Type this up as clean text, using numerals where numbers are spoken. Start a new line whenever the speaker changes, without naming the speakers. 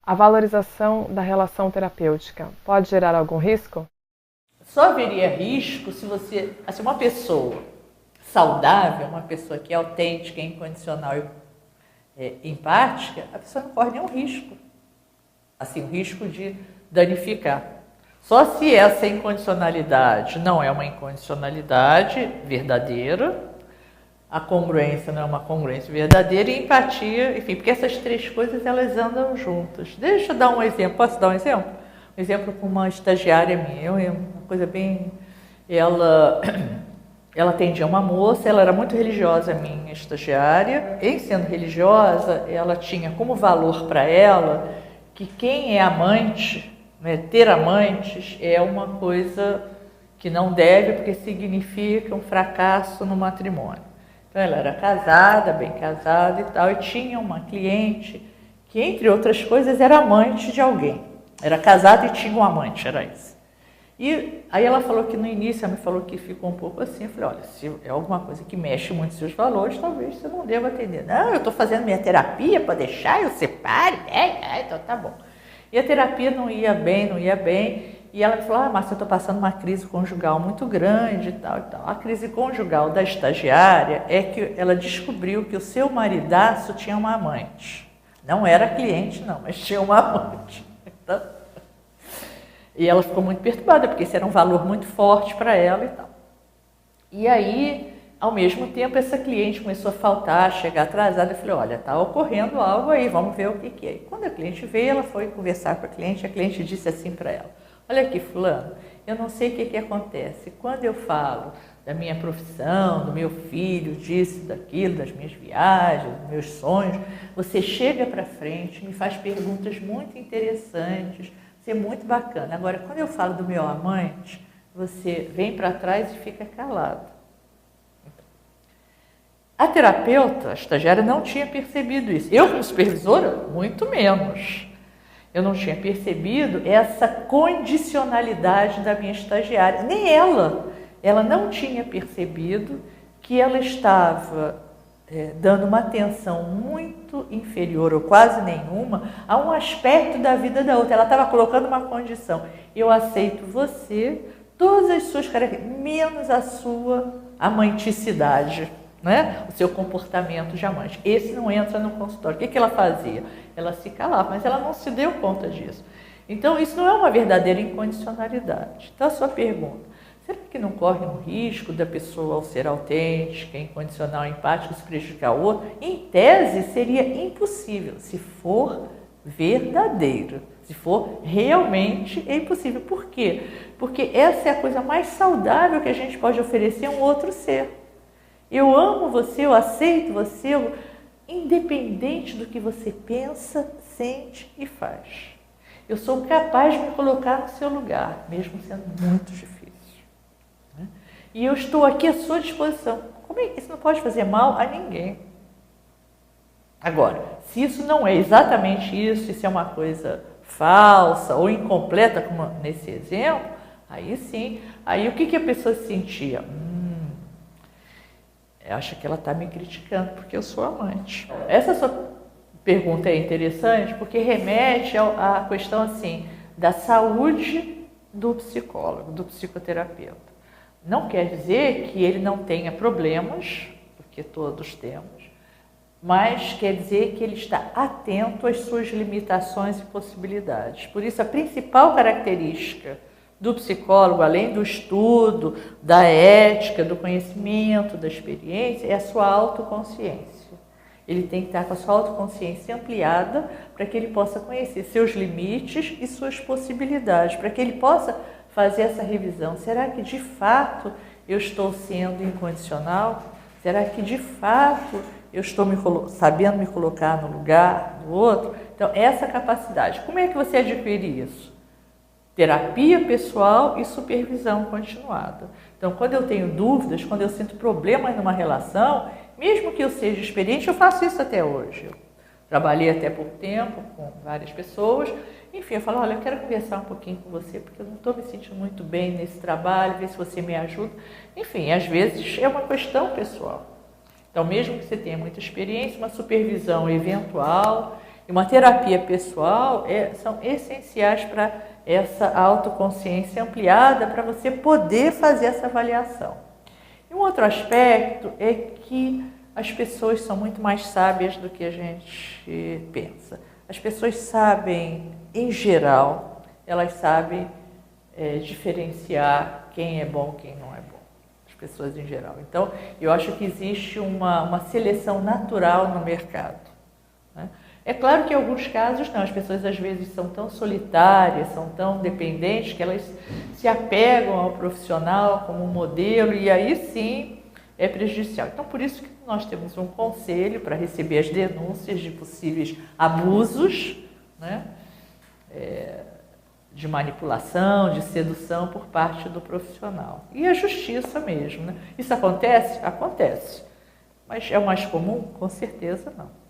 A valorização da relação terapêutica pode gerar algum risco?
Só haveria risco se você, assim, uma pessoa saudável, uma pessoa que é autêntica, incondicional e empática, a pessoa não corre nenhum risco. Assim, o risco de danificar. Só se essa incondicionalidade não é uma incondicionalidade verdadeira, a congruência não é uma congruência verdadeira e empatia, enfim, porque essas três coisas elas andam juntas. Deixa eu dar um exemplo, posso dar um exemplo? Um exemplo com uma estagiária minha, uma coisa bem... Ela atendia uma moça, ela era muito religiosa, minha estagiária, e sendo religiosa, ela tinha como valor para ela que quem é amante, né, ter amantes é uma coisa que não deve, porque significa um fracasso no matrimônio. Então, ela era casada, bem casada e tal, e tinha uma cliente que, entre outras coisas, era amante de alguém. Era casada e tinha um amante, era isso. E aí ela falou que no início, ela me falou que ficou um pouco assim. Eu falei, olha, se é alguma coisa que mexe muito com seus valores, talvez você não deva atender. Não, eu estou fazendo minha terapia para deixar, eu separe, então tá bom. E a terapia não ia bem. E ela me falou, Márcia, eu estou passando uma crise conjugal muito grande e tal e tal. A crise conjugal da estagiária é que ela descobriu que o seu maridaço tinha uma amante. Não era cliente não, mas tinha uma amante. Então, e ela ficou muito perturbada, porque isso era um valor muito forte para ela e tal. E aí, ao mesmo tempo, essa cliente começou a faltar, a chegar atrasada. Eu falei, olha, está ocorrendo algo aí, vamos ver o que é. E quando a cliente veio, ela foi conversar com a cliente disse assim para ela, olha aqui, fulano, eu não sei o que acontece. Quando eu falo da minha profissão, do meu filho, disso, daquilo, das minhas viagens, dos meus sonhos, você chega para frente, me faz perguntas muito interessantes, isso é muito bacana. Agora, quando eu falo do meu amante, você vem para trás e fica calado. A terapeuta, a estagiária, não tinha percebido isso. Eu, como supervisora, muito menos. Eu não tinha percebido essa condicionalidade da minha estagiária. Nem ela. Ela não tinha percebido que ela estava dando uma atenção muito inferior ou quase nenhuma a um aspecto da vida da outra. Ela estava colocando uma condição. Eu aceito você, todas as suas características, menos a sua amanticidade, né? O seu comportamento de amante. Esse não entra no consultório. O que ela fazia? Ela se calava, mas ela não se deu conta disso. Então, isso não é uma verdadeira incondicionalidade. Então, a sua pergunta, será que não corre um risco da pessoa, ao ser autêntica, incondicional, empática, se prejudicar o outro? Em tese, seria impossível, se for verdadeiro. Se for realmente, é impossível. Por quê? Porque essa é a coisa mais saudável que a gente pode oferecer a um outro ser. Eu amo você, eu aceito você, independente do que você pensa, sente e faz. Eu sou capaz de me colocar no seu lugar, mesmo sendo muito difícil. Né? E eu estou aqui à sua disposição. Como é que isso não pode fazer mal a ninguém? Agora, se isso não é exatamente isso, isso é uma coisa falsa ou incompleta, como nesse exemplo, aí sim, aí o que a pessoa sentia? Acha que ela está me criticando porque eu sou amante. Essa sua pergunta é interessante porque remete à questão assim, da saúde do psicólogo, do psicoterapeuta. Não quer dizer que ele não tenha problemas, porque todos temos, mas quer dizer que ele está atento às suas limitações e possibilidades. Por isso, a principal característica do psicólogo, além do estudo, da ética, do conhecimento, da experiência, é a sua autoconsciência. Ele tem que estar com a sua autoconsciência ampliada para que ele possa conhecer seus limites e suas possibilidades, para que ele possa fazer essa revisão. Será que de fato eu estou sendo incondicional? Será que de fato eu estou sabendo me colocar no lugar do outro? Então, essa capacidade. Como é que você adquire isso? Terapia pessoal e supervisão continuada. Então, quando eu tenho dúvidas, quando eu sinto problemas numa relação, mesmo que eu seja experiente, eu faço isso até hoje. Eu trabalhei até pouco tempo com várias pessoas. Enfim, eu falo, olha, eu quero conversar um pouquinho com você, porque eu não estou me sentindo muito bem nesse trabalho, ver se você me ajuda. Enfim, às vezes é uma questão pessoal. Então, mesmo que você tenha muita experiência, uma supervisão eventual e uma terapia pessoal são essenciais para essa autoconsciência ampliada, para você poder fazer essa avaliação. E um outro aspecto é que as pessoas são muito mais sábias do que a gente pensa. As pessoas sabem, em geral, elas sabem diferenciar quem é bom e quem não é bom. As pessoas em geral. Então, eu acho que existe uma seleção natural no mercado, né? É claro que em alguns casos não, as pessoas às vezes são tão solitárias, são tão dependentes que elas se apegam ao profissional como um modelo e aí sim é prejudicial. Então, por isso que nós temos um conselho para receber as denúncias de possíveis abusos, né, de manipulação, de sedução por parte do profissional. E a justiça mesmo, né? Isso acontece? Acontece. Mas é o mais comum? Com certeza não.